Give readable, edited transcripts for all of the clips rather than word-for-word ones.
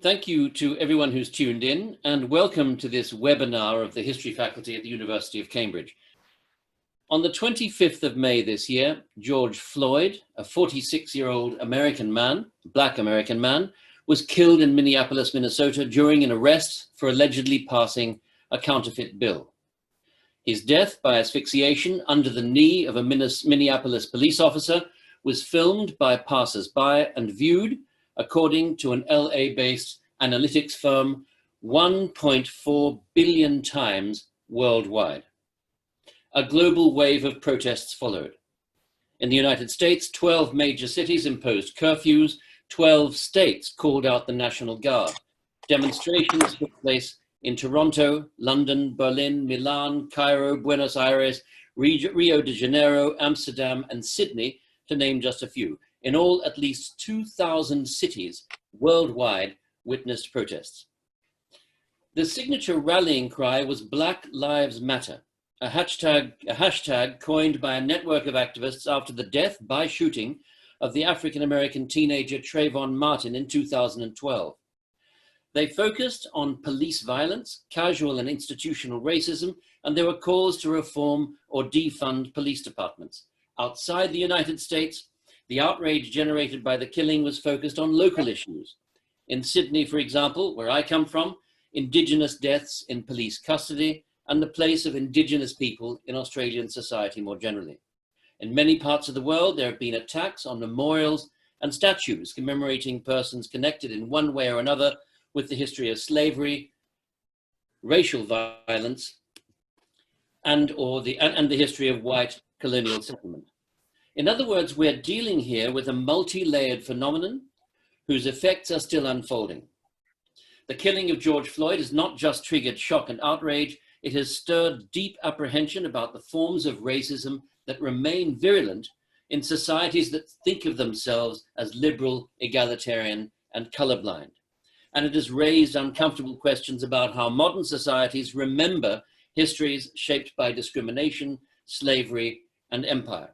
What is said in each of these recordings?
Thank you to everyone who's tuned in, and welcome to this webinar of the History Faculty at the University of Cambridge. On the 25th of May this year, George Floyd, a 46-year-old American man, Black American man, was killed in Minneapolis, Minnesota during an arrest for allegedly passing a counterfeit bill. His death by asphyxiation under the knee of a Minneapolis police officer was filmed by passers-by and viewed, according to an LA-based analytics firm, 1.4 billion times worldwide. A global wave of protests followed. In the United States, 12 major cities imposed curfews, 12 states called out the National Guard. Demonstrations took place in Toronto, London, Berlin, Milan, Cairo, Buenos Aires, Rio de Janeiro, Amsterdam, and Sydney, to name just a few. In all, at least 2,000 cities worldwide witnessed protests. The signature rallying cry was Black Lives Matter, a hashtag coined by a network of activists after the death by shooting of the African-American teenager Trayvon Martin in 2012. They focused on police violence, casual and institutional racism, and there were calls to reform or defund police departments. Outside the United States, the outrage generated by the killing was focused on local issues. In Sydney, for example, where I come from, Indigenous deaths in police custody and the place of Indigenous people in Australian society more generally. In many parts of the world, there have been attacks on memorials and statues commemorating persons connected in one way or another with the history of slavery, racial violence, and the history of white colonial settlement. In other words, we're dealing here with a multi-layered phenomenon whose effects are still unfolding. The killing of George Floyd has not just triggered shock and outrage, it has stirred deep apprehension about the forms of racism that remain virulent in societies that think of themselves as liberal, egalitarian, and colorblind. And it has raised uncomfortable questions about how modern societies remember histories shaped by discrimination, slavery, and empire.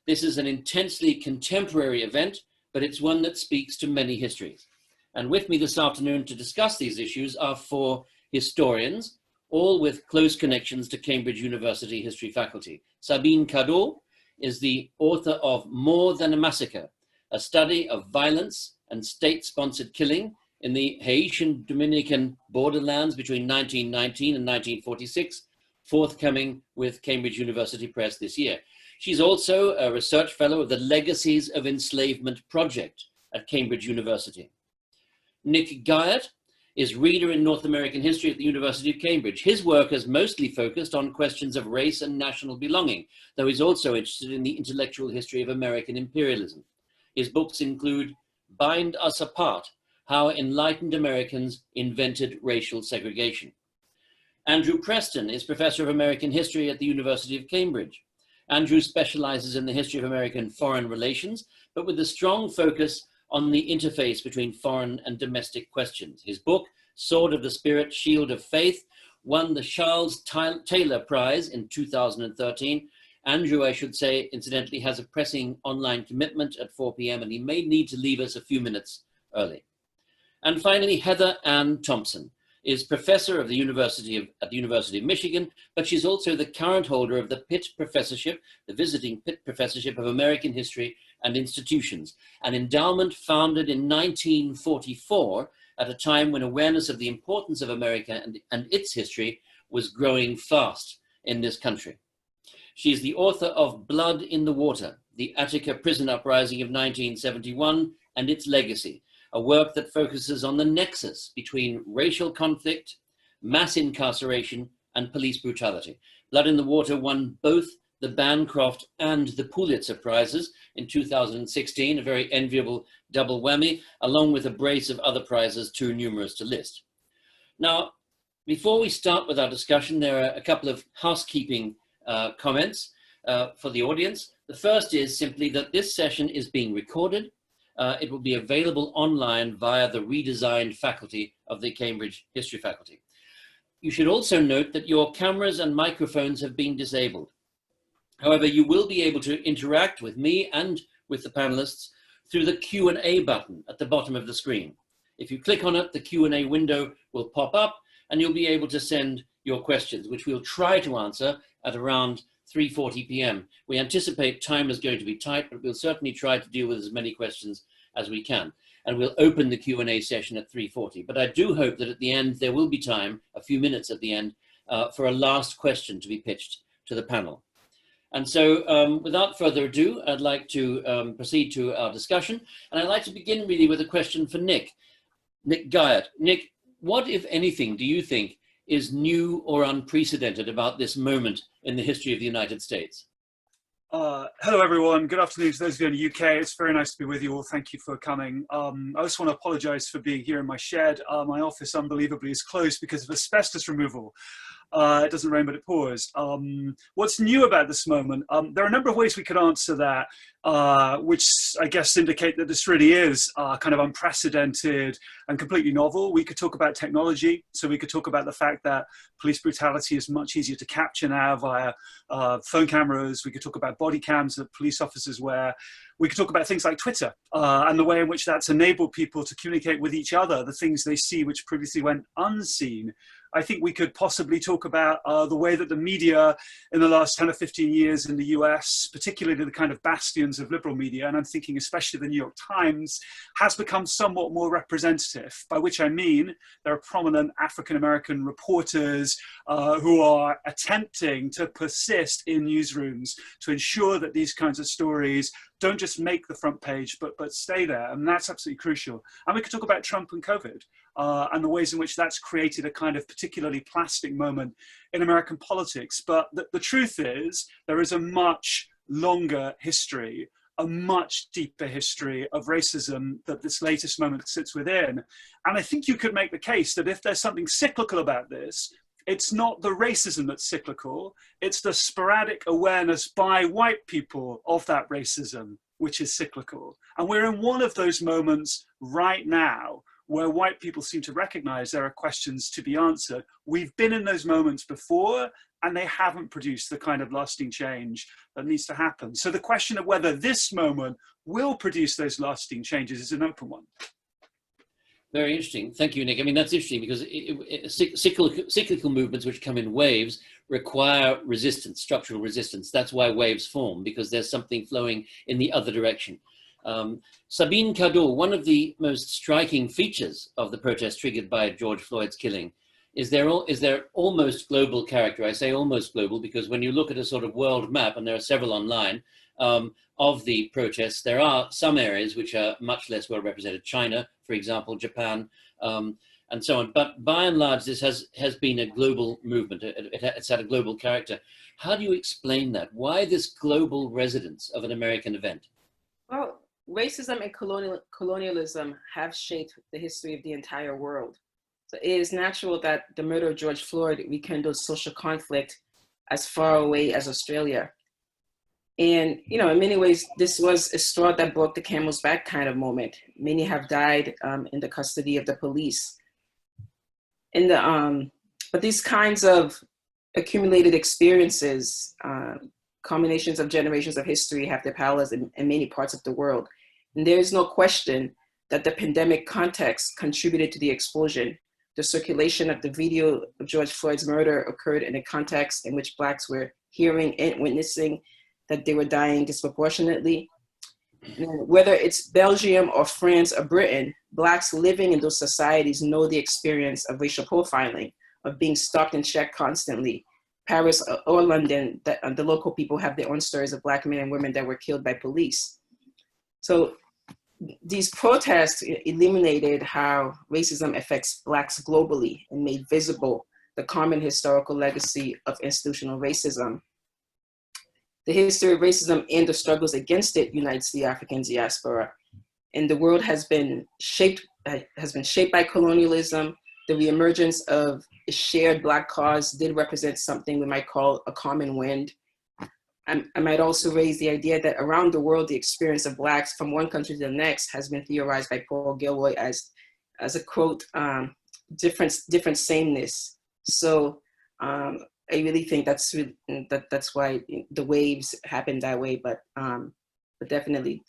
This is an intensely contemporary event, but it's one that speaks to many histories. And with me this afternoon to discuss these issues are four historians, all with close connections to Cambridge University History Faculty. Sabine Cadeau is the author of More Than a Massacre, a study of violence and state-sponsored killing in the Haitian Dominican borderlands between 1919 and 1946, forthcoming with Cambridge University Press this year. She's also a research fellow of the Legacies of Enslavement Project at Cambridge University. Nick Guyot is reader in North American history at the University of Cambridge. His work has mostly focused on questions of race and national belonging, though he's also interested in the intellectual history of American imperialism. His books include Bind Us Apart, How Enlightened Americans Invented Racial Segregation. Andrew Preston is professor of American history at the University of Cambridge. Andrew specializes in the history of American foreign relations, but with a strong focus on the interface between foreign and domestic questions. His book, Sword of the Spirit, Shield of Faith, won the Charles Taylor Prize in 2013. Andrew, I should say, incidentally, has a pressing online commitment at 4 p.m. and he may need to leave us a few minutes early. And finally, Heather Ann Thompson is professor at the University of Michigan, but she's also the current holder of the Pitt Professorship, the visiting Pitt Professorship of American History and Institutions, an endowment founded in 1944 at a time when awareness of the importance of America and its history was growing fast in this country. She's the author of Blood in the Water, the Attica Prison Uprising of 1971 and its Legacy, a work that focuses on the nexus between racial conflict, mass incarceration, and police brutality. Blood in the Water won both the Bancroft and the Pulitzer Prizes in 2016, a very enviable double whammy, along with a brace of other prizes too numerous to list. Now, before we start with our discussion, there are a couple of housekeeping comments for the audience. The first is simply that this session is being recorded. It will be available online via the redesigned faculty of the Cambridge History Faculty. You should also note that your cameras and microphones have been disabled. However, you will be able to interact with me and with the panelists through the Q&A button at the bottom of the screen. If you click on it, the Q&A window will pop up and you'll be able to send your questions, which we'll try to answer at around 3:40 p.m. We anticipate time is going to be tight, but we'll certainly try to deal with as many questions as we can. And we'll open the Q&A session at 3:40. But I do hope that at the end, there will be time, a few minutes at the end, for a last question to be pitched to the panel. And so without further ado, I'd like to proceed to our discussion. And I'd like to begin really with a question for Nick Guyot. Nick, what, if anything, do you think is new or unprecedented about this moment in the history of the United States? Hello, everyone. Good afternoon to those of you in the UK. It's very nice to be with you all. Thank you for coming. I just want to apologize for being here in my shed. My office, unbelievably, is closed because of asbestos removal. It doesn't rain, but it pours. What's new about this moment? There are a number of ways we could answer that, which I guess indicate that this really is kind of unprecedented and completely novel. We could talk about technology. So we could talk about the fact that police brutality is much easier to capture now via phone cameras. We could talk about body cams that police officers wear. We could talk about things like Twitter and the way in which that's enabled people to communicate with each other, the things they see which previously went unseen. I think we could possibly talk about the way that the media in the last 10 or 15 years in the US, particularly the kind of bastions of liberal media, and I'm thinking especially the New York Times, has become somewhat more representative, by which I mean there are prominent African-American reporters who are attempting to persist in newsrooms to ensure that these kinds of stories don't just make the front page, but stay there. And that's absolutely crucial. And we could talk about Trump and COVID and the ways in which that's created a kind of particularly plastic moment in American politics. But the truth is, there is a much longer history, a much deeper history of racism that this latest moment sits within. And I think you could make the case that if there's something cyclical about this, it's not the racism that's cyclical, it's the sporadic awareness by white people of that racism, which is cyclical. And we're in one of those moments right now where white people seem to recognize there are questions to be answered. We've been in those moments before, and they haven't produced the kind of lasting change that needs to happen. So the question of whether this moment will produce those lasting changes is an open one. Very interesting. Thank you, Nick. I mean, that's interesting because cyclical movements which come in waves require resistance, structural resistance. That's why waves form, because there's something flowing in the other direction. Sabine Cadeau, one of the most striking features of the protest triggered by George Floyd's killing is their almost global character. I say almost global because when you look at a sort of world map, and there are several online, of the protests, there are some areas which are much less well represented. China, for example, Japan, and so on. But by and large, this has been a global movement. It's had a global character. How do you explain that? Why this global resonance of an American event? Well, racism and colonialism have shaped the history of the entire world. So it is natural that the murder of George Floyd rekindled social conflict as far away as Australia. And, you know, in many ways, this was a straw that broke the camel's back kind of moment. Many have died in the custody of the police. But these kinds of accumulated experiences, combinations of generations of history, have their parallels in many parts of the world. And there is no question that the pandemic context contributed to the explosion. The circulation of the video of George Floyd's murder occurred in a context in which Blacks were hearing and witnessing that they were dying disproportionately. And whether it's Belgium or France or Britain, Blacks living in those societies know the experience of racial profiling, of being stalked and checked constantly. Paris or London, the local people have their own stories of Black men and women that were killed by police. So these protests illuminated how racism affects Blacks globally and made visible the common historical legacy of institutional racism. The history of racism and the struggles against it unites the African diaspora. And the world has been shaped by colonialism. The reemergence of a shared Black cause did represent something we might call a common wind. I might also raise the idea that around the world, the experience of Blacks from one country to the next has been theorized by Paul Gilroy as a quote, different sameness. So I really think that's why the waves happen that way, but definitely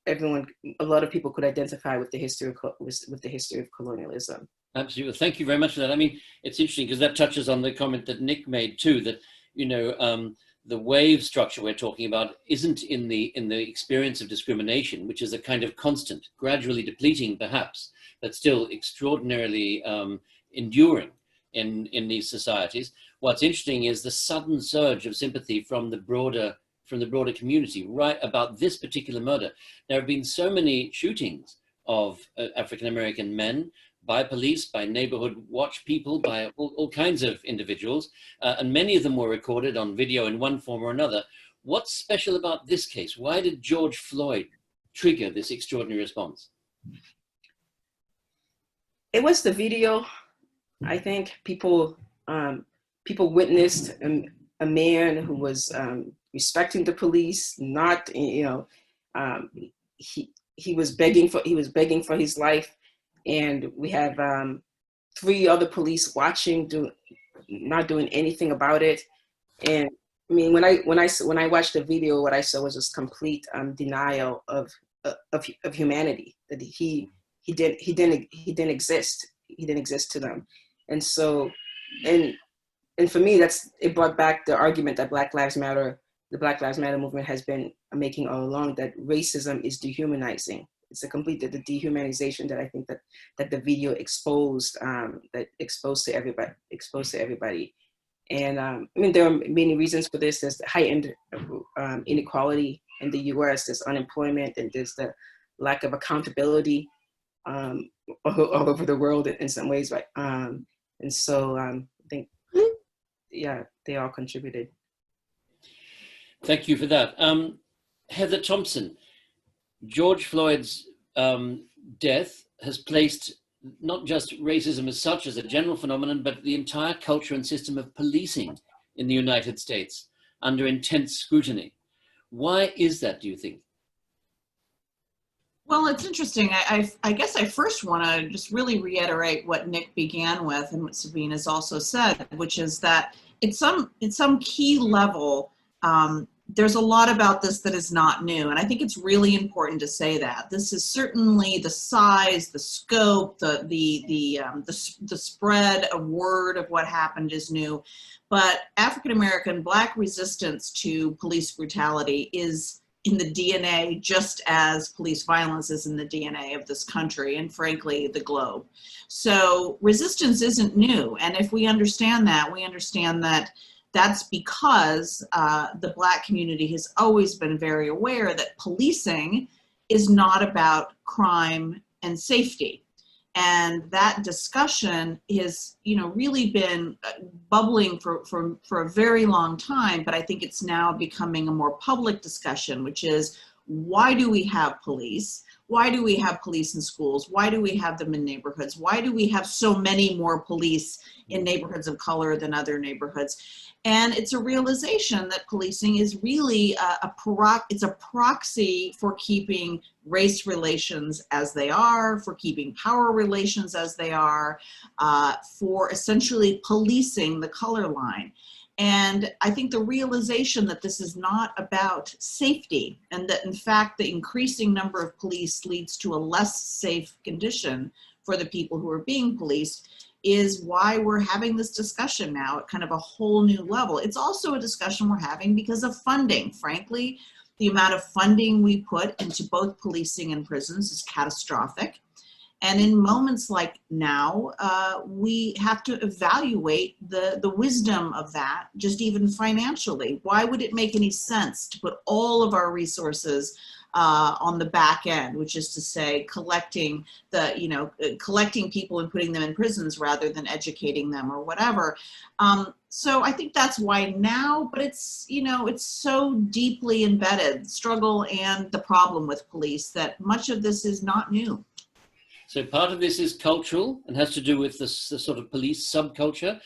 a lot of people could identify with the history of, with the history of colonialism. Absolutely. Thank you very much for that. I mean, it's interesting because that touches on the comment that Nick made too, that, you know, the wave structure we're talking about isn't in the experience of discrimination, which is a kind of constant, gradually depleting perhaps, but still extraordinarily enduring in these societies. What's interesting is the sudden surge of sympathy from the broader community right about this particular murder. There have been so many shootings of African-American men by police, by neighborhood watch people, by all kinds of individuals, and many of them were recorded on video in one form or another. What's special about this case? Why did George Floyd trigger this extraordinary response? It was the video. I think people witnessed a man who was respecting the police, not, you know, he was begging for his life. And we have 3 other police watching, not doing anything about it. And I mean, when I watched the video, what I saw was just complete denial of humanity. That he didn't exist. He didn't exist to them. And so, and for me, it brought back the argument that the Black Lives Matter movement has been making all along, that racism is dehumanizing. It's a complete the dehumanization that I think that the video exposed, to everybody. And I mean, there are many reasons for this. There's the heightened inequality in the U.S. There's unemployment, and there's the lack of accountability all over the world in some ways, right? And so I think, yeah, they all contributed. Thank you for that. Heather Thompson, George Floyd's death has placed not just racism as such as a general phenomenon, but the entire culture and system of policing in the United States under intense scrutiny. Why is that, do you think? Well, it's interesting. I guess I first want to just really reiterate what Nick began with and what Sabine has also said, which is that at some key level, there's a lot about this that is not new. And I think it's really important to say that. This is certainly the size, the scope, the spread of word of what happened is new. But African-American Black resistance to police brutality is in the DNA, just as police violence is in the DNA of this country and frankly, the globe. So resistance isn't new. And if we understand that, that's because the Black community has always been very aware that policing is not about crime and safety. And that discussion has, really been bubbling for a very long time, but I think it's now becoming a more public discussion, which is, why do we have police? Why do we have police in schools? Why do we have them in neighborhoods? Why do we have so many more police in neighborhoods of color than other neighborhoods? And it's a realization that policing is really it's a proxy for keeping race relations as they are, for keeping power relations as they are, for essentially policing the color line. And I think the realization that this is not about safety, and that in fact the increasing number of police leads to a less safe condition for the people who are being policed, is why we're having this discussion now at kind of a whole new level. It's also a discussion we're having because of funding. Frankly, the amount of funding we put into both policing and prisons is catastrophic. And in moments like now, we have to evaluate the wisdom of that, just even financially. Why would it make any sense to put all of our resources on the back end, which is to say collecting people and putting them in prisons rather than educating them or whatever. So I think that's why now, but it's so deeply embedded, struggle and the problem with police, that much of this is not new. So part of this is cultural and has to do with the sort of police subculture,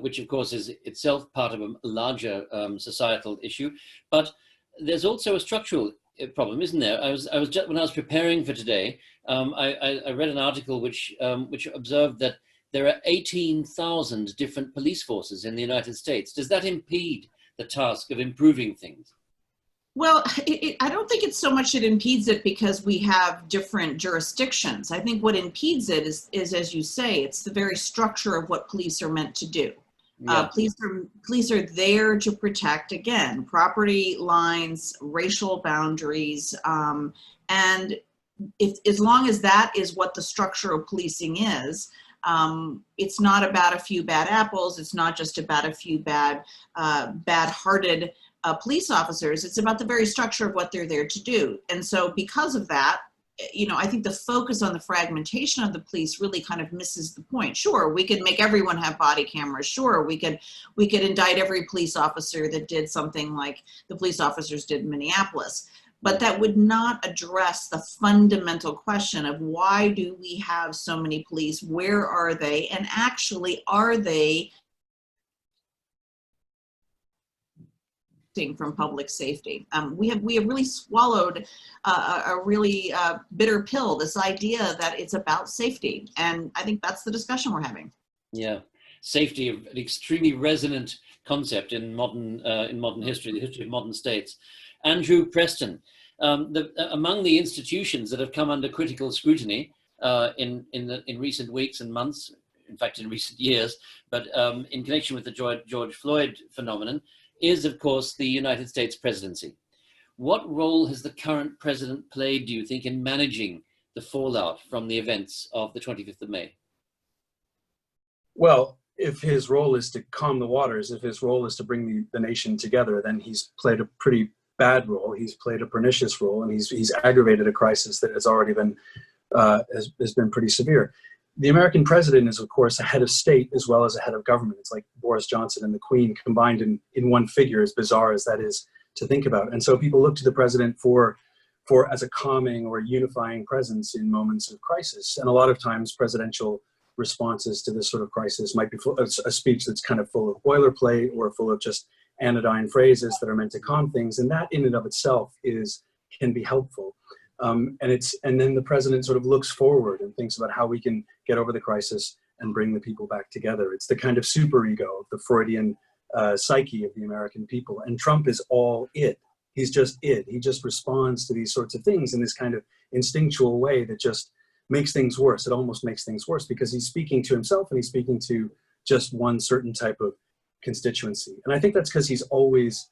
which of course is itself part of a larger societal issue. But there's also a structural problem, isn't there? When I was preparing for today, I read an article which observed that there are 18,000 different police forces in the United States. Does that impede the task of improving things? Well, I don't think it's so much it impedes it because we have different jurisdictions. I think what impedes it is, as you say, it's the very structure of what police are meant to do. Yeah. Police are there to protect, again, property lines, racial boundaries, and as long as that is what the structure of policing is, it's not about a few bad apples. It's not just about a few bad-hearted police officers. It's about the very structure of what they're there to do. And so because of that, you know, I think the focus on the fragmentation of the police really kind of misses the point. Sure, we could make everyone have body cameras. Sure, we could indict every police officer that did something like the police officers did in Minneapolis. But that would not address the fundamental question of why do we have so many police? Where are they? And actually, are they from public safety? We have really swallowed a really bitter pill, this idea that it's about safety. And I think that's the discussion we're having. Yeah, safety, an extremely resonant concept in modern history, the history of modern states. Andrew Preston, among the institutions that have come under critical scrutiny in recent weeks and months, in fact in recent years, but in connection with the George Floyd phenomenon, is of course the United States presidency. What role has the current president played, do you think, in managing the fallout from the events of the 25th of May? Well, if his role is to calm the waters, if his role is to bring the nation together, then he's played a pretty bad role. He's played a pernicious role, and he's aggravated a crisis that has already been has been pretty severe. The American president is, of course, a head of state as well as a head of government. It's like Boris Johnson and the Queen combined in one figure, as bizarre as that is to think about. And so people look to the president for as a calming or unifying presence in moments of crisis. And a lot of times presidential responses to this sort of crisis might be a speech that's kind of full of boilerplate or full of just anodyne phrases that are meant to calm things. And that in and of itself can be helpful. And then the president sort of looks forward and thinks about how we can get over the crisis and bring the people back together. It's the kind of superego, the Freudian psyche of the American people. And Trump is all it. He's just it. He just responds to these sorts of things in this kind of instinctual way that just makes things worse. It almost makes things worse because he's speaking to himself and he's speaking to just one certain type of constituency. And I think that's because he's always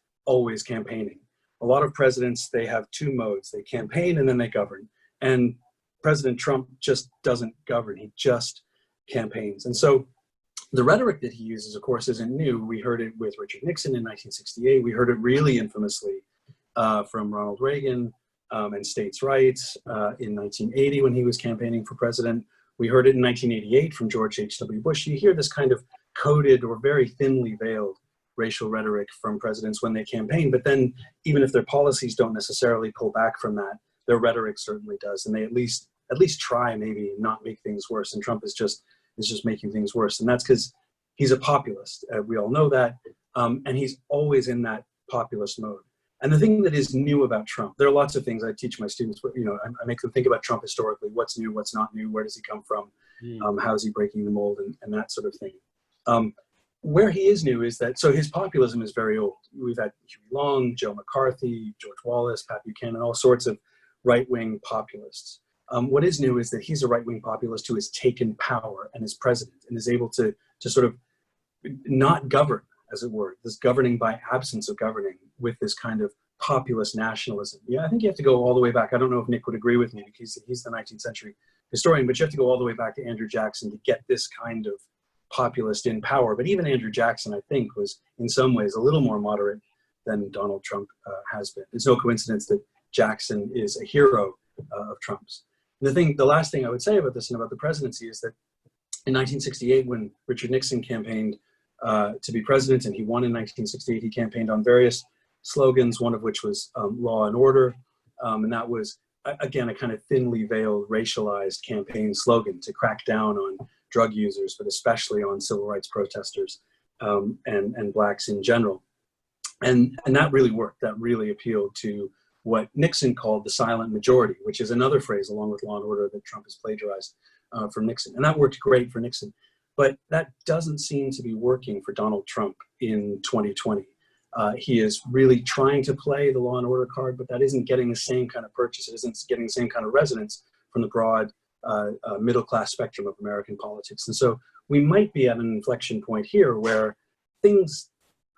campaigning. A lot of presidents, they have two modes. They campaign and then they govern. And President Trump just doesn't govern. He just campaigns. And so the rhetoric that he uses, of course, isn't new. We heard it with Richard Nixon in 1968. We heard it really infamously from Ronald Reagan and states' rights in 1980 when he was campaigning for president. We heard it in 1988 from George H.W. Bush. You hear this kind of coded or very thinly veiled racial rhetoric from presidents when they campaign, but then even if their policies don't necessarily pull back from that, their rhetoric certainly does, and they at least try maybe not make things worse. And Trump is just making things worse, and that's because he's a populist. We all know that, and he's always in that populist mode. And the thing that is new about Trump, there are lots of things I teach my students. You know, I make them think about Trump historically. What's new? What's not new? Where does he come from? How is he breaking the mold, and that sort of thing. Where he is new is that, so his populism is very old. We've had Huey Long, Joe McCarthy, George Wallace, Pat Buchanan, all sorts of right-wing populists. What is new is that he's a right-wing populist who has taken power and is president and is able to sort of not govern, as it were, this governing by absence of governing with this kind of populist nationalism. Yeah, I think you have to go all the way back. I don't know if Nick would agree with me because he's the 19th century historian, but you have to go all the way back to Andrew Jackson to get this kind of populist in power. But even Andrew Jackson, I think, was in some ways a little more moderate than Donald Trump has been. It's no coincidence that Jackson is a hero of Trump's. The last thing I would say about this and about the presidency is that in 1968, when Richard Nixon campaigned to be president, and he won in 1968, he campaigned on various slogans, one of which was law and order. And that was, again, a kind of thinly veiled, racialized campaign slogan to crack down on drug users, but especially on civil rights protesters and blacks in general. And that really worked. That really appealed to what Nixon called the silent majority, which is another phrase along with law and order that Trump has plagiarized from Nixon. And that worked great for Nixon. But that doesn't seem to be working for Donald Trump in 2020. He is really trying to play the law and order card, but that isn't getting the same kind of purchase. It isn't getting the same kind of resonance from the broad middle-class spectrum of American politics. And so we might be at an inflection point here where things,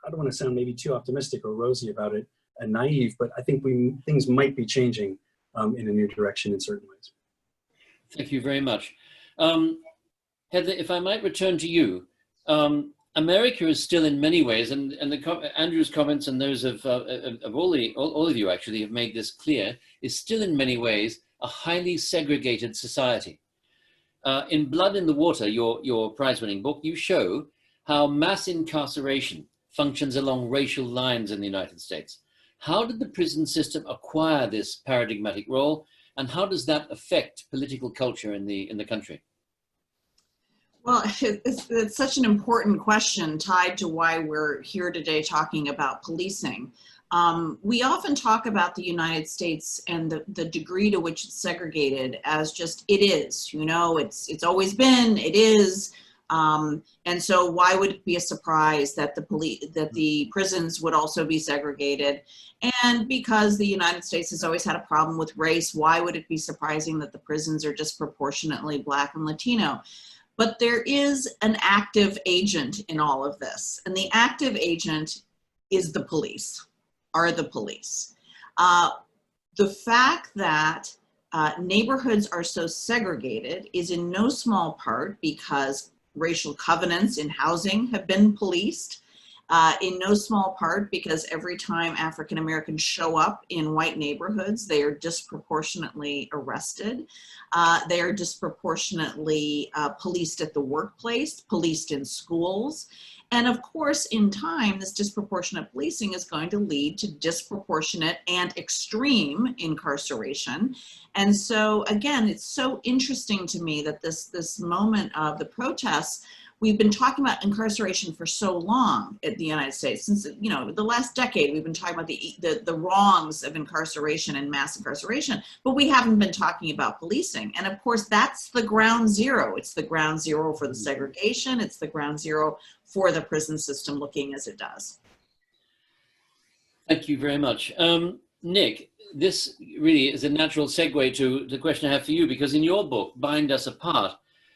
I don't want to sound maybe too optimistic or rosy about it and naive, but I think things might be changing in a new direction in certain ways. Thank you very much. Heather, if I might return to you, America is still in many ways, and Andrew's comments and those of all of you actually have made this clear, is still in many ways a highly segregated society. In Blood in the Water, your prize-winning book, you show how mass incarceration functions along racial lines in the United States. How did the prison system acquire this paradigmatic role, and how does that affect political culture in the country? Well, it's such an important question tied to why we're here today talking about policing. We often talk about the United States and the degree to which it's segregated as just it is, you know, it's always been, it is. And so why would it be a surprise that the prisons would also be segregated? And because the United States has always had a problem with race, why would it be surprising that the prisons are disproportionately Black and Latino? But there is an active agent in all of this. And the active agent is the police, are the police. The fact that neighborhoods are so segregated is in no small part because racial covenants in housing have been policed, in no small part because every time African Americans show up in white neighborhoods, they are disproportionately arrested. They are disproportionately policed at the workplace, policed in schools. And of course, in time, this disproportionate policing is going to lead to disproportionate and extreme incarceration. And so again, it's so interesting to me that this moment of the protests, we've been talking about incarceration for so long in the United States. Since, you know, the last decade, we've been talking about the wrongs of incarceration and mass incarceration, but we haven't been talking about policing. And of course, that's the ground zero. It's the ground zero for the segregation. It's the ground zero for the prison system looking as it does. Thank you very much. Nick, this really is a natural segue to the question I have for you, because in your book, Bind Us Apart,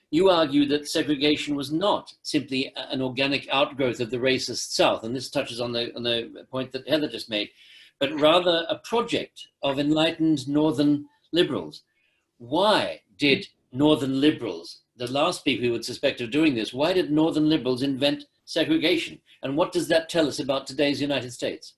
you argue that segregation was not simply an organic outgrowth of the racist South, and this touches on the point that Heather just made, but rather a project of enlightened Northern liberals. Why did Northern liberals, the last people who would suspect of doing this, why did Northern liberals invent segregation? And what does that tell us about today's United States?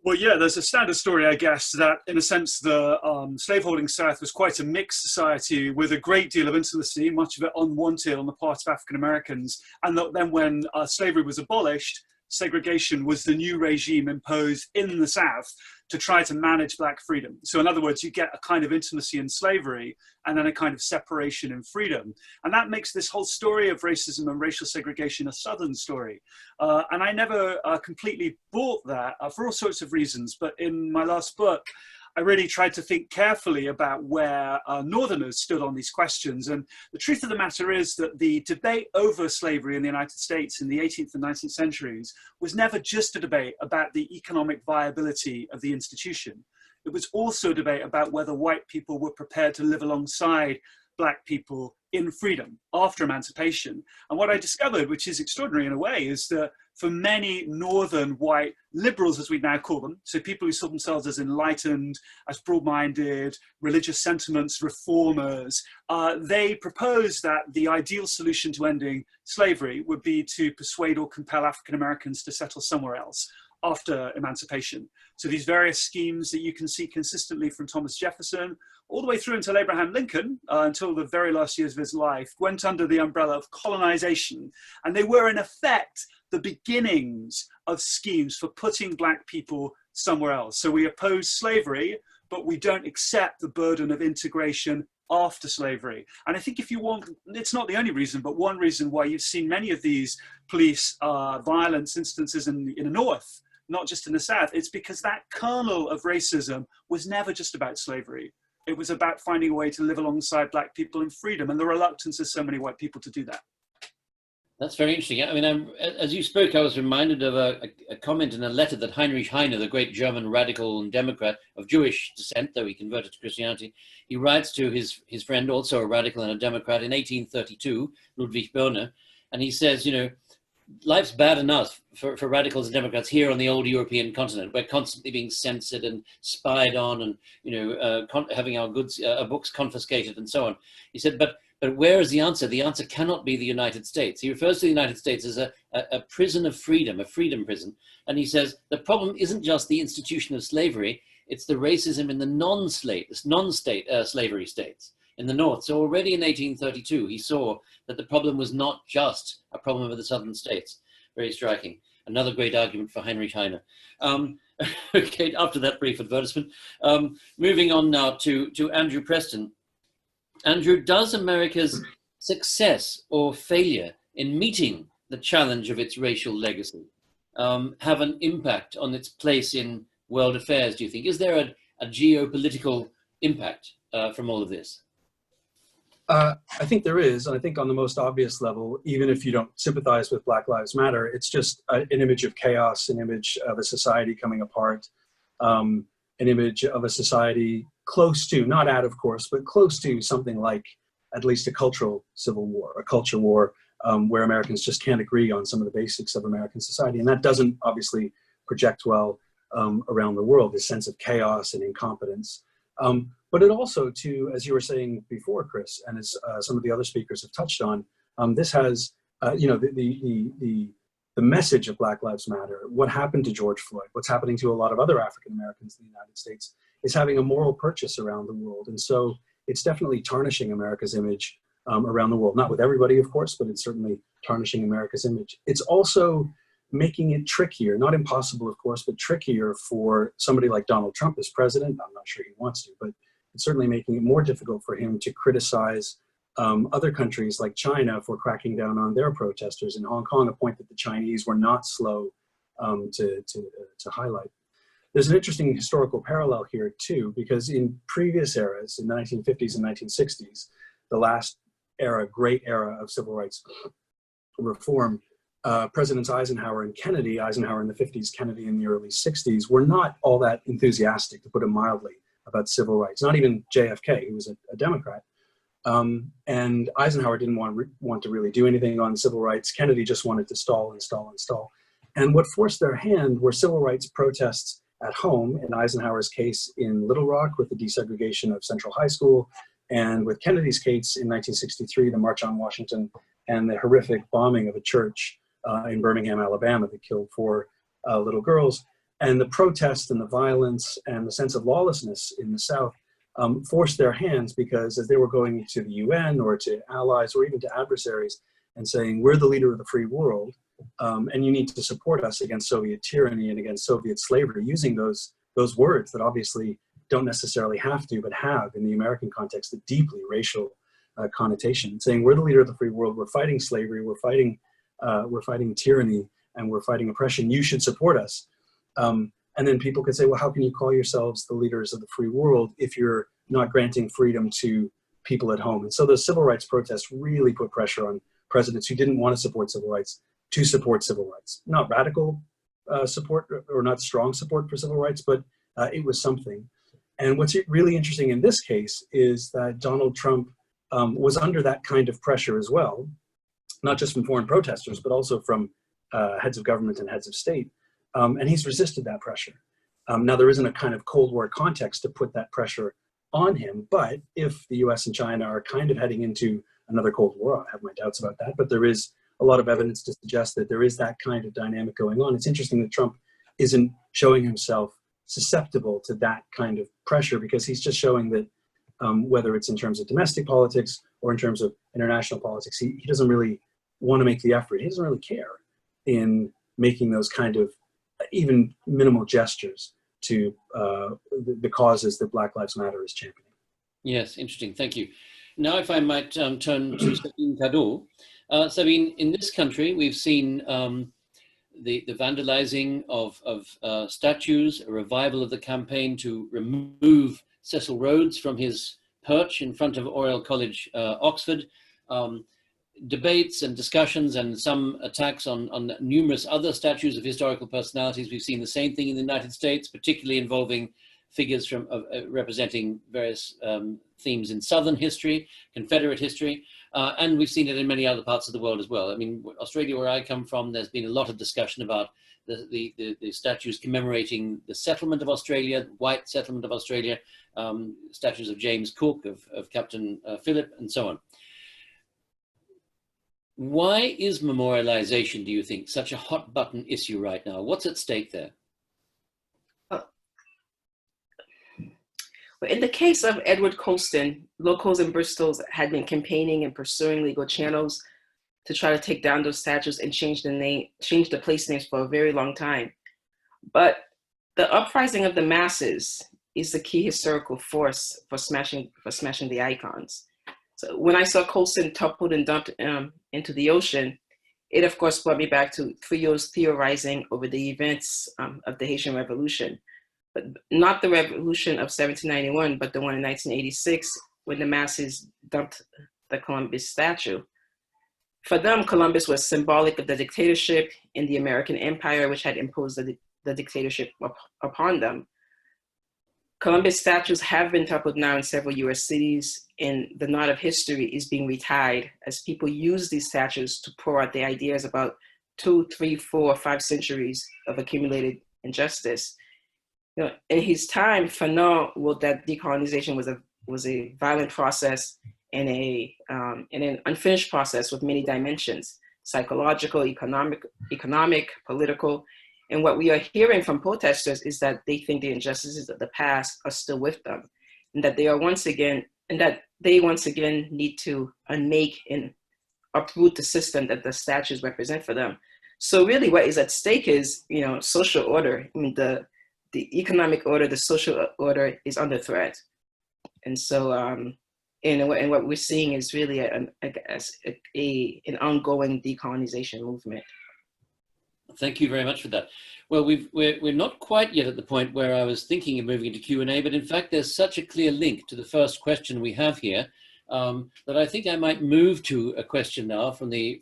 Well, yeah, there's a standard story, I guess, that in a sense the slaveholding South was quite a mixed society with a great deal of intimacy, much of it unwanted on the part of African Americans. And that then when slavery was abolished, segregation was the new regime imposed in the South to try to manage Black freedom. So in other words, you get a kind of intimacy in slavery and then a kind of separation in freedom. And that makes this whole story of racism and racial segregation a Southern story. And I never completely bought that for all sorts of reasons. But in my last book, I really tried to think carefully about where Northerners stood on these questions. And the truth of the matter is that the debate over slavery in the United States in the 18th and 19th centuries was never just a debate about the economic viability of the institution. It was also a debate about whether white people were prepared to live alongside Black people in freedom after emancipation. And what I discovered, which is extraordinary in a way, is that for many Northern white liberals, as we now call them, so people who saw themselves as enlightened, as broad-minded, religious sentiments, reformers, they proposed that the ideal solution to ending slavery would be to persuade or compel African Americans to settle somewhere else after emancipation. So these various schemes that you can see consistently from Thomas Jefferson all the way through until Abraham Lincoln, until the very last years of his life, went under the umbrella of colonization. And they were in effect the beginnings of schemes for putting Black people somewhere else. So we oppose slavery, but we don't accept the burden of integration after slavery. And I think if you want, it's not the only reason, but one reason why you've seen many of these police violence instances in the North, not just in the South, it's because that kernel of racism was never just about slavery. It was about finding a way to live alongside Black people in freedom and the reluctance of so many white people to do that. That's very interesting. I mean, as you spoke, I was reminded of a comment in a letter that Heinrich Heine, the great German radical and Democrat of Jewish descent, though he converted to Christianity, he writes to his friend, also a radical and a Democrat, in 1832, Ludwig Börne, and he says, you know, life's bad enough for radicals and Democrats here on the old European continent. We're constantly being censored and spied on, and having our goods, our books confiscated, and so on. He said, but where is the answer? The answer cannot be the United States. He refers to the United States as a prison of freedom, a freedom prison. And he says the problem isn't just the institution of slavery; it's the racism in the non-state slavery states in the North. So already in 1832, he saw that the problem was not just a problem of the southern states. Very striking. Another great argument for Heinrich Heine. Okay, after that brief advertisement, moving on now to Andrew Preston. Andrew, does America's success or failure in meeting the challenge of its racial legacy have an impact on its place in world affairs, do you think? Is there a geopolitical impact from all of this? I think there is, and I think on the most obvious level, even if you don't sympathize with Black Lives Matter, it's just an image of chaos, an image of a society coming apart, an image of a society close to, not at of course, but close to something like at least a cultural civil war, a culture war, where Americans just can't agree on some of the basics of American society. And that doesn't obviously project well around the world, this sense of chaos and incompetence. But it also, too, as you were saying before, Chris, and as some of the other speakers have touched on, this has, the message of Black Lives Matter, what happened to George Floyd, what's happening to a lot of other African Americans in the United States, is having a moral purchase around the world. And so it's definitely tarnishing America's image around the world. Not with everybody, of course, but it's certainly tarnishing America's image. It's also making it trickier, not impossible, of course, but trickier for somebody like Donald Trump as president. I'm not sure he wants to, but it's certainly making it more difficult for him to criticize other countries like China for cracking down on their protesters in Hong Kong, a point that the Chinese were not slow to highlight. There's an interesting historical parallel here too, because in previous eras, in the 1950s and 1960s, the last era, great era of civil rights reform, Presidents Eisenhower and Kennedy, Eisenhower in the 50s, Kennedy in the early 60s, were not all that enthusiastic, to put it mildly, about civil rights. Not even JFK, who was a Democrat. And Eisenhower didn't want to really do anything on civil rights. Kennedy just wanted to stall and stall and stall. And what forced their hand were civil rights protests at home, in Eisenhower's case in Little Rock with the desegregation of Central High School, and with Kennedy's case in 1963, the March on Washington and the horrific bombing of a church in Birmingham, Alabama that killed 4 little girls. And the protests and the violence and the sense of lawlessness in the South forced their hands, because as they were going to the UN or to allies or even to adversaries and saying, we're the leader of the free world, and you need to support us against Soviet tyranny and against Soviet slavery, using those words that obviously don't necessarily have to, but have in the American context a deeply racial connotation, saying we're the leader of the free world, we're fighting slavery, we're fighting tyranny, and we're fighting oppression, you should support us. And then people could say, well, how can you call yourselves the leaders of the free world if you're not granting freedom to people at home? And so the civil rights protests really put pressure on presidents who didn't want to support civil rights to support civil rights. Not radical support or not strong support for civil rights, but it was something. And what's really interesting in this case is that Donald Trump was under that kind of pressure as well, not just from foreign protesters, but also from heads of government and heads of state. And he's resisted that pressure. Now, there isn't a kind of Cold War context to put that pressure on him, but if the US and China are kind of heading into another Cold War, I have my doubts about that, but there is a lot of evidence to suggest that there is that kind of dynamic going on. It's interesting that Trump isn't showing himself susceptible to that kind of pressure, because he's just showing that whether it's in terms of domestic politics or in terms of international politics, he doesn't really want to make the effort. He doesn't really care in making those kind of even minimal gestures to the causes that Black Lives Matter is championing. Yes, interesting. Thank you. Now, if I might turn to Sabine Cadeau. Sabine, in this country, we've seen the vandalizing of statues, a revival of the campaign to remove Cecil Rhodes from his perch in front of Oriel College, Oxford. debates and discussions and some attacks on numerous other statues of historical personalities. We've seen the same thing in the United States, particularly involving figures from representing various themes in Southern history, Confederate history, and we've seen it in many other parts of the world as well. I mean, Australia, where I come from, there's been a lot of discussion about the statues commemorating the settlement of Australia, white settlement of Australia, statues of James Cook, of Captain Phillip, and so on. Why is memorialization, do you think, such a hot button issue right now? What's at stake there? In the case of Edward Colston, locals in Bristol had been campaigning and pursuing legal channels to try to take down those statues and change the place names for a very long time. But the uprising of the masses is the key historical force for smashing the icons. So when I saw Colston toppled and dumped into the ocean, it of course brought me back to Fouillot's theorizing over the events of the Haitian Revolution, but not the revolution of 1791, but the one in 1986, when the masses dumped the Columbus statue. For them, Columbus was symbolic of the dictatorship in the American Empire, which had imposed the dictatorship upon them. Columbus statues have been toppled now in several US cities, and the knot of history is being retied as people use these statues to pour out their ideas about 2, 3, 4, 5 centuries of accumulated injustice. You know, in his time, Fanon wrote that decolonization was a violent process and an unfinished process with many dimensions: psychological, economic, political. And what we are hearing from protesters is that they think the injustices of the past are still with them, and that they once again need to unmake and uproot the system that the statues represent for them. So really, what is at stake is, you know, social order. I mean, the economic order, the social order is under threat. And so, and what we're seeing is really an ongoing decolonization movement. Thank you very much for that. Well, we're not quite yet at the point where I was thinking of moving into Q&A, but in fact, there's such a clear link to the first question we have here that I think I might move to a question now from the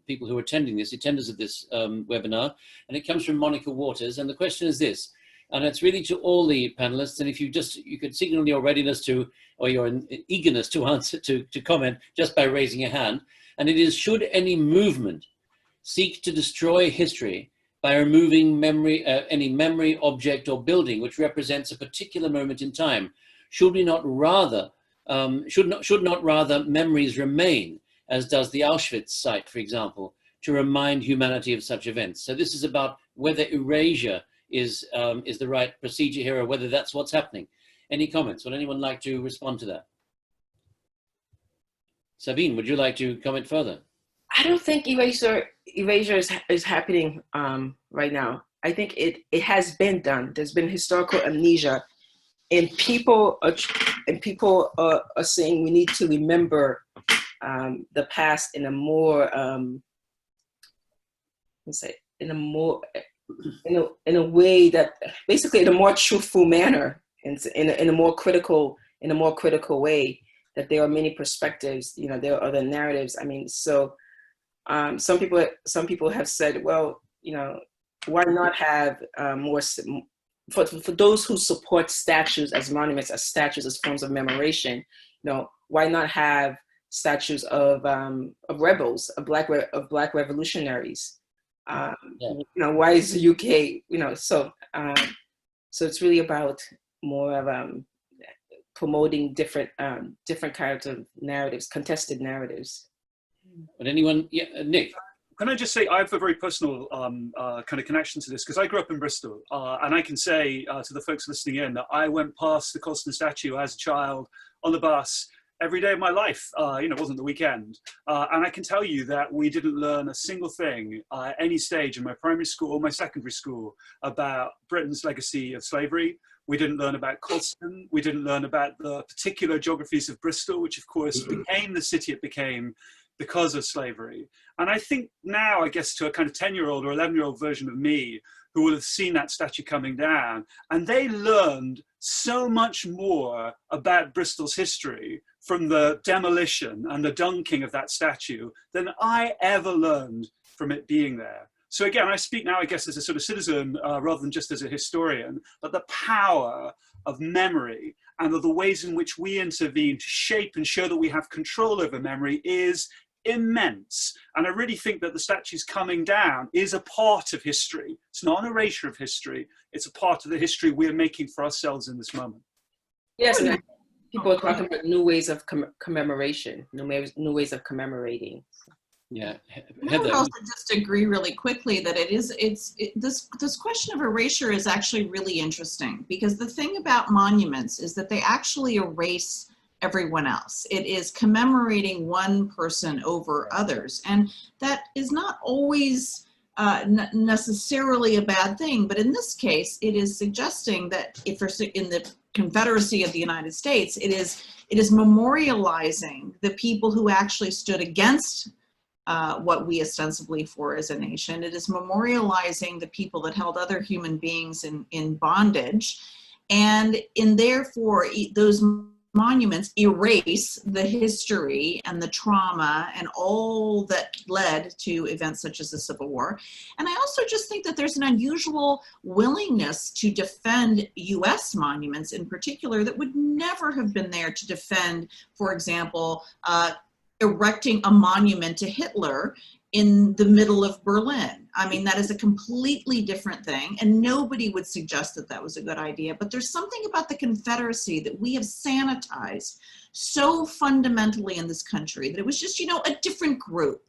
people who are attenders of this webinar, and it comes from Monica Waters, and the question is this, and it's really to all the panelists, and if you could signal your readiness to, or your eagerness to answer, to comment just by raising your hand, and it is: should any movement seek to destroy history by removing any memory, object, or building which represents a particular moment in time? Should not rather memories remain, as does the Auschwitz site, for example, to remind humanity of such events? So this is about whether erasure is the right procedure here, or whether that's what's happening. Any comments? Would anyone like to respond to that? Sabine, would you like to comment further? I don't think erasure is happening right now. I think it has been done. There's been historical amnesia, and people are saying we need to remember the past in a more in a way that, basically, in a more truthful manner, in a more critical way. That there are many perspectives. You know, there are other narratives. I mean, so. Some people have said, well, you know, why not have more, for those who support statues as monuments, as statues, as forms of commemoration, you know, why not have statues of rebels, of black revolutionaries? You know, why is the UK, you know, so it's really about more of promoting different kinds of narratives, contested narratives. Would anyone, yeah, Nick? Can I just say, I have a very personal kind of connection to this, because I grew up in Bristol, and I can say to the folks listening in that I went past the Colston statue as a child on the bus every day of my life. You know, it wasn't the weekend. And I can tell you that we didn't learn a single thing at any stage in my primary school or my secondary school about Britain's legacy of slavery. We didn't learn about Colston. We didn't learn about the particular geographies of Bristol, which of course became the city it became because of slavery. And I think now, I guess, to a kind of 10-year-old or 11-year-old version of me who will have seen that statue coming down, and they learned so much more about Bristol's history from the demolition and the dunking of that statue than I ever learned from it being there. So again, I speak now, I guess, as a sort of citizen rather than just as a historian, but the power of memory and of the ways in which we intervene to shape and show that we have control over memory is immense. And I really think that the statues coming down is a part of history. It's not an erasure of history. It's a part of the history we're making for ourselves in this moment. Yes, and people are talking about new ways of commemoration, new ways of commemorating. Yeah, I would also just agree really quickly that this question of erasure is actually really interesting, because the thing about monuments is that they actually erase everyone else. It is commemorating one person over others, and that is not always necessarily a bad thing. But in this case, it is suggesting that if we're in the Confederacy of the United States, it is memorializing the people who actually stood against what we ostensibly for as a nation. It is memorializing the people that held other human beings in bondage, and therefore those monuments erase the history and the trauma and all that led to events such as the Civil War. And I also just think that there's an unusual willingness to defend US monuments in particular that would never have been there to defend, for example, erecting a monument to Hitler in the middle of Berlin. I mean, that is a completely different thing, and nobody would suggest that that was a good idea. But there's something about the Confederacy that we have sanitized so fundamentally in this country that it was just, a different group,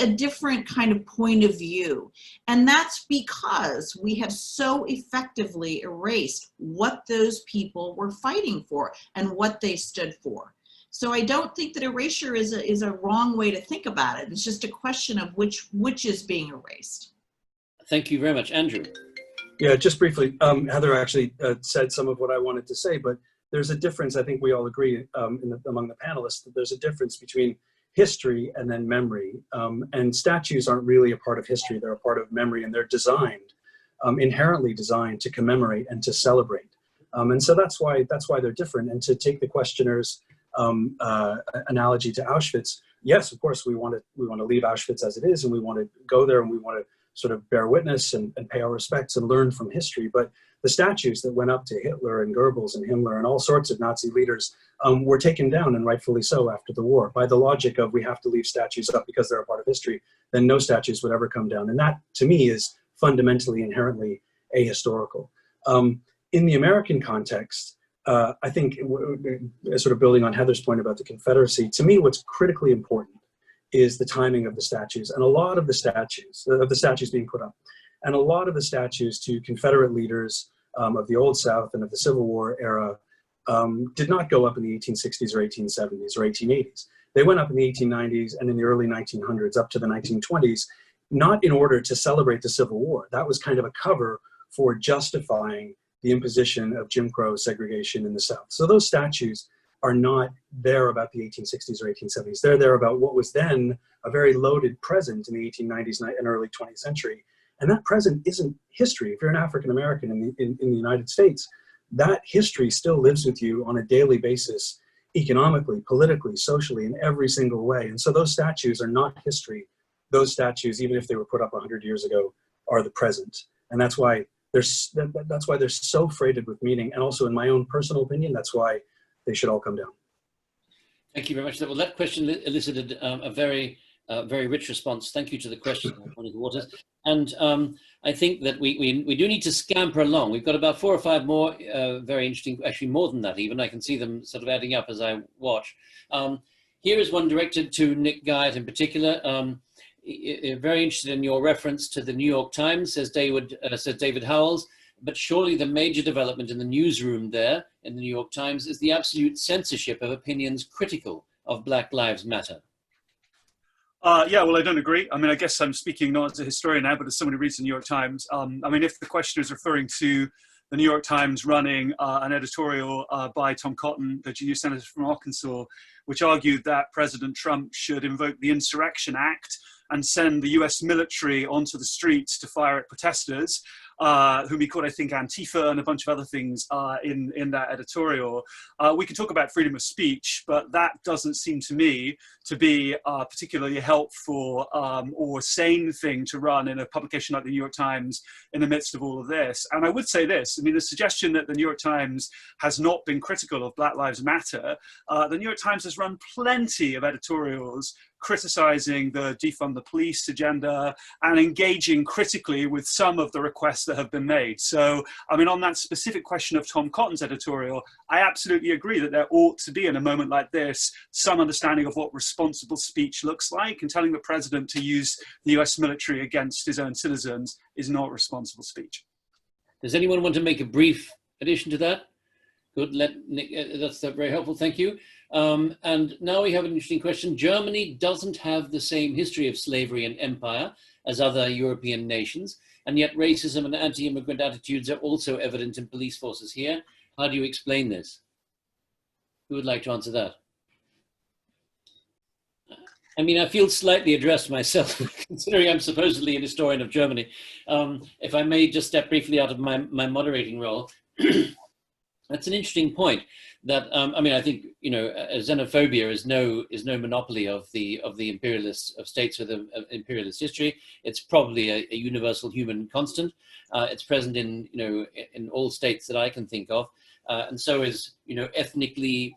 a different kind of point of view. And that's because we have so effectively erased what those people were fighting for and what they stood for. So I don't think that erasure is a wrong way to think about it. It's just a question of which is being erased. Thank you very much. Andrew. Yeah, just briefly, Heather actually said some of what I wanted to say, but there's a difference. I think we all agree among the panelists that there's a difference between history and then memory. And statues aren't really a part of history. They're a part of memory, and they're designed, inherently designed to commemorate and to celebrate. And so that's why they're different. And to take the questioner's analogy to Auschwitz, yes, of course, we want to leave Auschwitz as it is, and we want to go there, and we want to sort of bear witness and pay our respects and learn from history. But the statues that went up to Hitler and Goebbels and Himmler and all sorts of Nazi leaders were taken down, and rightfully so, after the war. By the logic of we have to leave statues up because they're a part of history, then no statues would ever come down. And that, to me, is fundamentally, inherently ahistorical. In the American context, I think, sort of building on Heather's point about the Confederacy, to me, what's critically important is the timing of the statues. And a lot of the statues being put up, and a lot of the statues to Confederate leaders of the Old South and of the Civil War era did not go up in the 1860s or 1870s or 1880s. They went up in the 1890s and in the early 1900s up to the 1920s, not in order to celebrate the Civil War. That was kind of a cover for justifying the imposition of Jim Crow segregation in the South. So those statues are not there about the 1860s or 1870s. They're there about what was then a very loaded present in the 1890s and early 20th century. And that present isn't history. If you're an African American in the United States, that history still lives with you on a daily basis, economically, politically, socially, in every single way. And so those statues are not history. Those statues, even if they were put up 100 years ago, are the present. And that's why they're so freighted with meaning. And also, in my own personal opinion, that's why they should all come down. Thank you very much. Well, that question elicited a very rich response. Thank you to the question, Monica Waters. And I think that we do need to scamper along. We've got about 4 or 5 more very interesting, actually more than that even. I can see them sort of adding up as I watch. Here is one directed to Nick Guyot in particular. Very interested in your reference to the New York Times, says David Howells. But surely the major development in the newsroom there in the New York Times is the absolute censorship of opinions critical of Black Lives Matter. Yeah, well, I don't agree. I mean, I guess I'm speaking not as a historian now, but as someone who reads the New York Times. I mean, if the questioner is referring to the New York Times running an editorial by Tom Cotton, the junior senator from Arkansas, which argued that President Trump should invoke the Insurrection Act and send the US military onto the streets to fire at protesters, whom he called, I think, Antifa and a bunch of other things in that editorial. We can talk about freedom of speech, but that doesn't seem to me to be a particularly helpful or sane thing to run in a publication like the New York Times in the midst of all of this. And I would say this, I mean, the suggestion that the New York Times has not been critical of Black Lives Matter, the New York Times has run plenty of editorials criticizing the defund the police agenda and engaging critically with some of the requests that have been made. So, I mean, on that specific question of Tom Cotton's editorial, I absolutely agree that there ought to be, in a moment like this, some understanding of what responsible speech looks like, and telling the president to use the US military against his own citizens is not responsible speech. Does anyone want to make a brief addition to that? Good, that's very helpful, thank you. And now we have an interesting question. Germany doesn't have the same history of slavery and empire as other European nations, and yet racism and anti-immigrant attitudes are also evident in police forces here. How do you explain this? Who would like to answer that? I mean, I feel slightly addressed myself, considering I'm supposedly a historian of Germany. If I may just step briefly out of my moderating role. That's an interesting point. That I mean, I think, you know, xenophobia is no monopoly of the imperialists, of states with an imperialist history. It's probably a universal human constant. It's present in, you know, in all states that I can think of, and so is, you know, ethnically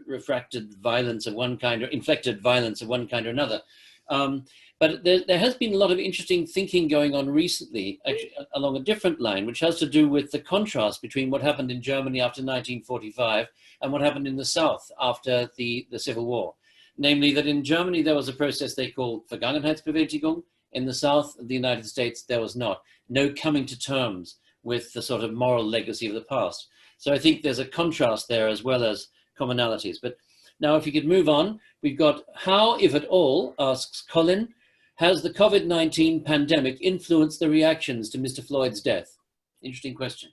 refracted violence of one kind, or inflected violence of one kind or another. But there has been a lot of interesting thinking going on recently, actually, along a different line, which has to do with the contrast between what happened in Germany after 1945 and what happened in the South after the Civil War. Namely, that in Germany, there was a process they called Vergangenheitsbewältigung. In the South of the United States, there was not. No coming to terms with the sort of moral legacy of the past. So I think there's a contrast there as well as commonalities. But now if you could move on, we've got how, if at all, asks Colin, has the COVID-19 pandemic influenced the reactions to Mr. Floyd's death? Interesting question.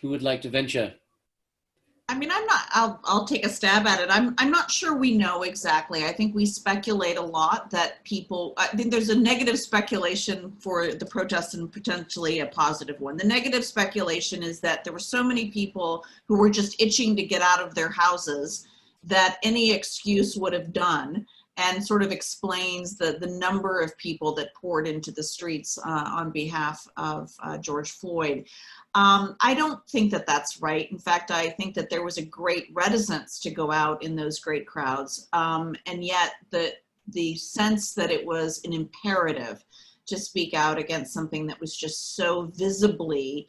Who would like to venture? I mean, I'll take a stab at it. I'm not sure we know exactly. I think we speculate a lot that people, I think there's a negative speculation for the protest and potentially a positive one. The negative speculation is that there were so many people who were just itching to get out of their houses that any excuse would have done, and sort of explains the number of people that poured into the streets on behalf of George Floyd. I don't think that that's right. In fact, I think that there was a great reticence to go out in those great crowds. And yet the sense that it was an imperative to speak out against something that was just so visibly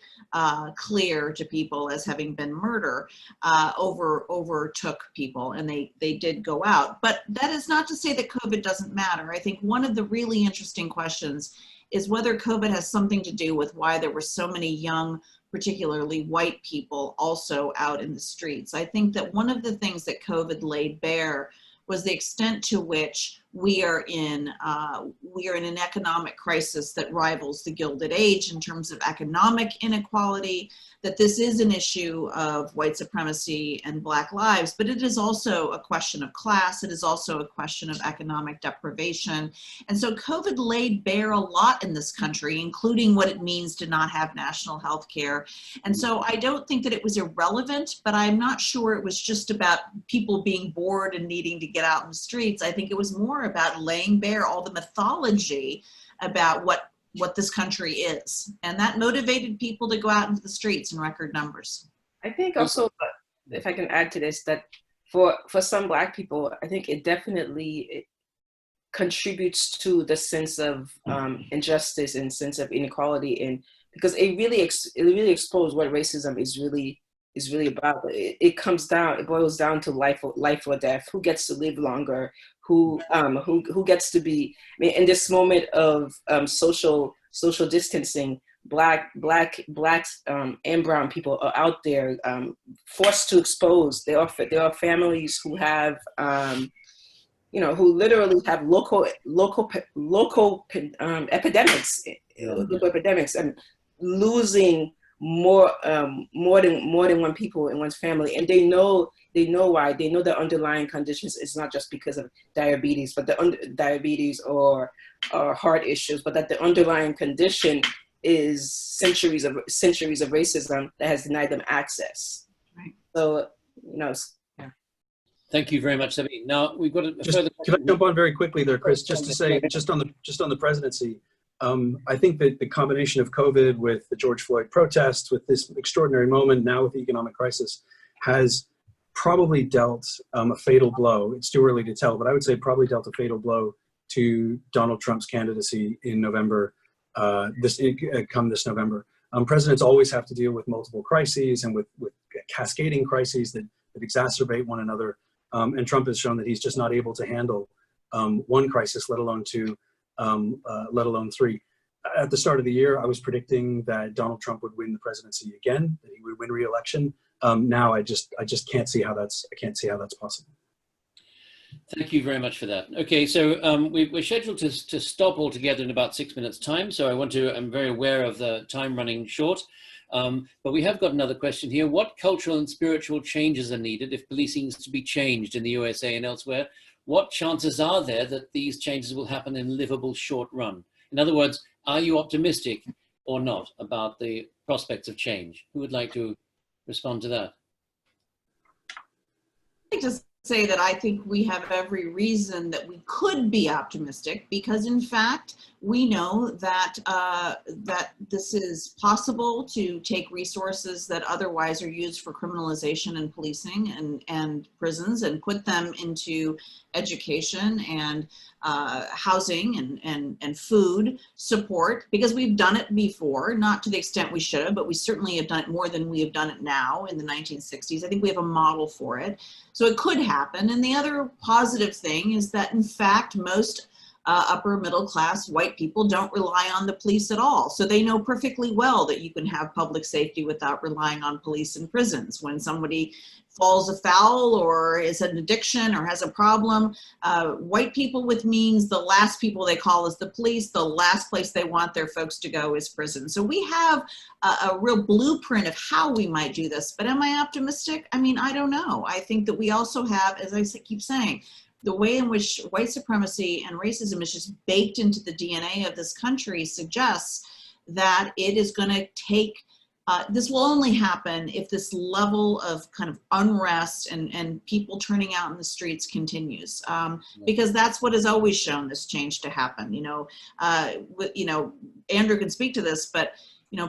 clear to people as having been murder overtook people, and they did go out. But that is not to say that COVID doesn't matter. I think one of the really interesting questions is whether COVID has something to do with why there were so many young, particularly white people also out in the streets. I think that one of the things that COVID laid bare was the extent to which we are in an economic crisis that rivals the Gilded Age in terms of economic inequality, that this is an issue of white supremacy and Black lives, but it is also a question of class. It is also a question of economic deprivation. And so COVID laid bare a lot in this country, including what it means to not have national health care. And so I don't think that it was irrelevant, but I'm not sure it was just about people being bored and needing to get out in the streets. I think it was more about laying bare all the mythology about what this country is. And that motivated people to go out into the streets in record numbers. I think also, if I can add to this, that for some Black people, I think it definitely contributes to the sense of injustice and sense of inequality, and because it really exposed what racism is really about. It boils down to life or death. Who gets to live longer? Who gets to be? I mean, in this moment of social distancing, blacks and brown people are out there forced to expose. There are families who have who literally have local epidemics, and losing more than one people in one's family, and they know why. They know the underlying conditions. It's not just because of diabetes, but diabetes or heart issues, but that the underlying condition is centuries of racism that has denied them access. Right. So yeah. Thank you very much, Sabine. Now we've got a further Can I question. jump on very quickly there, Chris? Just to say, just on the presidency, I think that the combination of COVID with the George Floyd protests, with this extraordinary moment now with the economic crisis, has probably dealt a fatal blow. It's too early to tell, but I would say probably dealt a fatal blow to Donald Trump's candidacy in November. Come this November. Presidents always have to deal with multiple crises and with cascading crises that exacerbate one another. And Trump has shown that he's just not able to handle one crisis, let alone two, let alone three. At the start of the year, I was predicting that Donald Trump would win the presidency again, that he would win re-election. Now I just can't see how that's possible. Thank you very much for that. Okay, so we're scheduled to stop altogether in about 6 minutes' time. So I'm very aware of the time running short. But we have got another question here. What cultural and spiritual changes are needed if policing is to be changed in the USA and elsewhere? What chances are there that these changes will happen in livable short run? In other words, are you optimistic or not about the prospects of change? Who would like to respond to that? I just say that I think we have every reason that we could be optimistic, because in fact we know that that this is possible to take resources that otherwise are used for criminalization and policing and prisons and put them into education and housing and food support, because we've done it before, not to the extent we should have, but we certainly have done it more than we have done it now in the 1960s. I think we have a model for it. So it could happen. And the other positive thing is that, in fact, most upper middle class white people don't rely on the police at all. So they know perfectly well that you can have public safety without relying on police and prisons. When somebody falls afoul or is an addiction or has a problem, white people with means, the last people they call is the police. The last place they want their folks to go is prison. So we have a real blueprint of how we might do this. But am I optimistic? I mean, I don't know. I think that we also have, as I keep saying, the way in which white supremacy and racism is just baked into the DNA of this country suggests that it is going to take, this will only happen if this level of kind of unrest and people turning out in the streets continues, because that's what has always shown this change to happen. Andrew can speak to this, but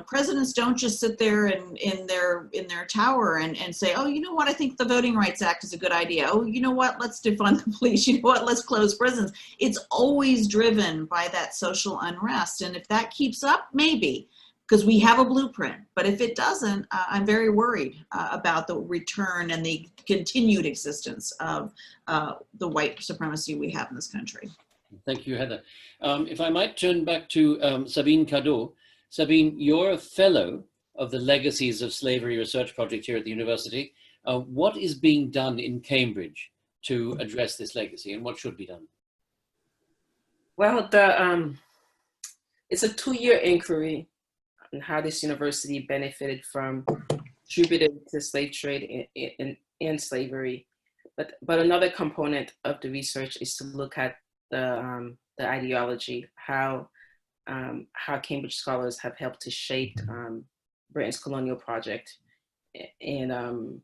presidents don't just sit there in their tower and say, oh, you know what, I think the Voting Rights Act is a good idea. Oh, you know what, let's defund the police. You know what, let's close prisons. It's always driven by that social unrest. And if that keeps up, maybe, because we have a blueprint. But if it doesn't, I'm very worried about the return and the continued existence of the white supremacy we have in this country. Thank you, Heather. If I might turn back to Sabine Cadeau. Sabine, you're a fellow of the Legacies of Slavery Research Project here at the university. What is being done in Cambridge to address this legacy, and what should be done? Well, it's a 2-year inquiry on how this university benefited from contributed to slave trade and slavery. But another component of the research is to look at the ideology, how Cambridge scholars have helped to shape Britain's colonial project in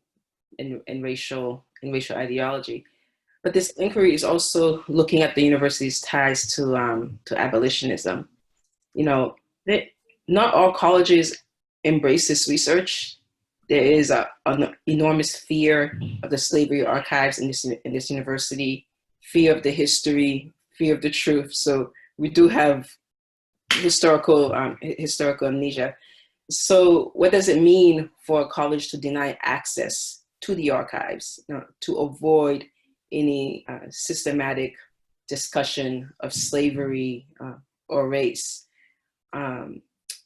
racial ideology. But this inquiry is also looking at the university's ties to abolitionism. Not all colleges embrace this research. There is an enormous fear of the slavery archives in this university, fear of the history, fear of the truth. So we do have historical amnesia. So what does it mean for a college to deny access to the archives, to avoid any systematic discussion of slavery or race?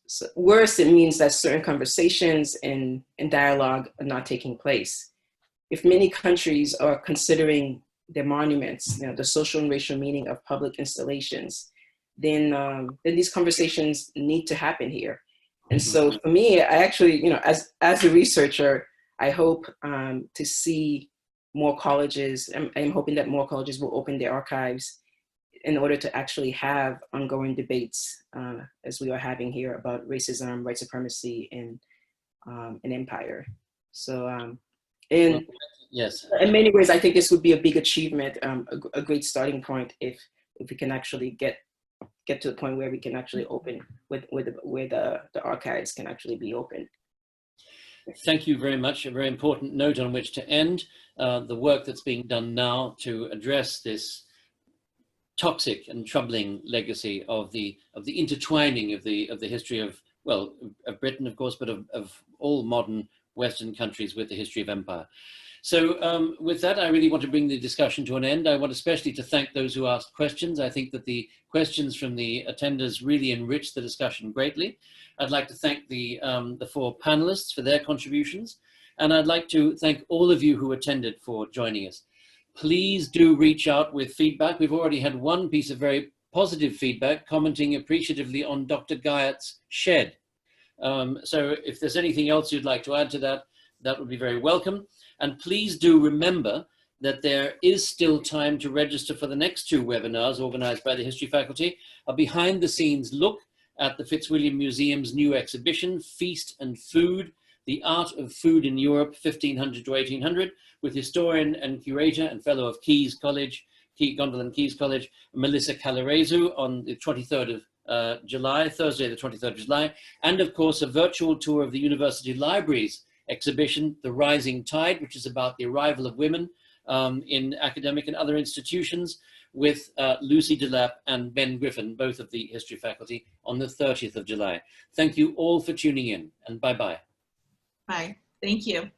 So worse, it means that certain conversations and dialogue are not taking place. If many countries are considering their monuments, the social and racial meaning of public installations, then these conversations need to happen here. And so for me, I actually, as a researcher, I hope to see more colleges. I'm hoping that more colleges will open their archives in order to actually have ongoing debates, as we are having here, about racism, white supremacy, and empire. So, yes, in many ways, I think this would be a big achievement, a great starting point if we can actually get to the point where we can actually open where the archives can actually be open. Thank you very much. A very important note on which to end. The work that's being done now to address this toxic and troubling legacy of the intertwining of the history of Britain, of course, but of all modern Western countries with the history of empire. So with that, I really want to bring the discussion to an end. I want especially to thank those who asked questions. I think that the questions from the attenders really enriched the discussion greatly. I'd like to thank the 4 panelists for their contributions. And I'd like to thank all of you who attended for joining us. Please do reach out with feedback. We've already had one piece of very positive feedback commenting appreciatively on Dr. Guyot's shed. So if there's anything else you'd like to add to that, that would be very welcome. And please do remember that there is still time to register for the next 2 webinars organized by the History Faculty, a behind the scenes look at the Fitzwilliam Museum's new exhibition, Feast and Food, The Art of Food in Europe, 1500 to 1800, with historian and curator and fellow of Caius College, Gondolin Caius College, Melissa Calarezu on the 23rd of July, Thursday the 23rd of July, and of course a virtual tour of the University Library's exhibition, The Rising Tide, which is about the arrival of women in academic and other institutions, with Lucy Delap and Ben Griffin, both of the History Faculty, on the 30th of July. Thank you all for tuning in, and bye-bye. Bye. Thank you.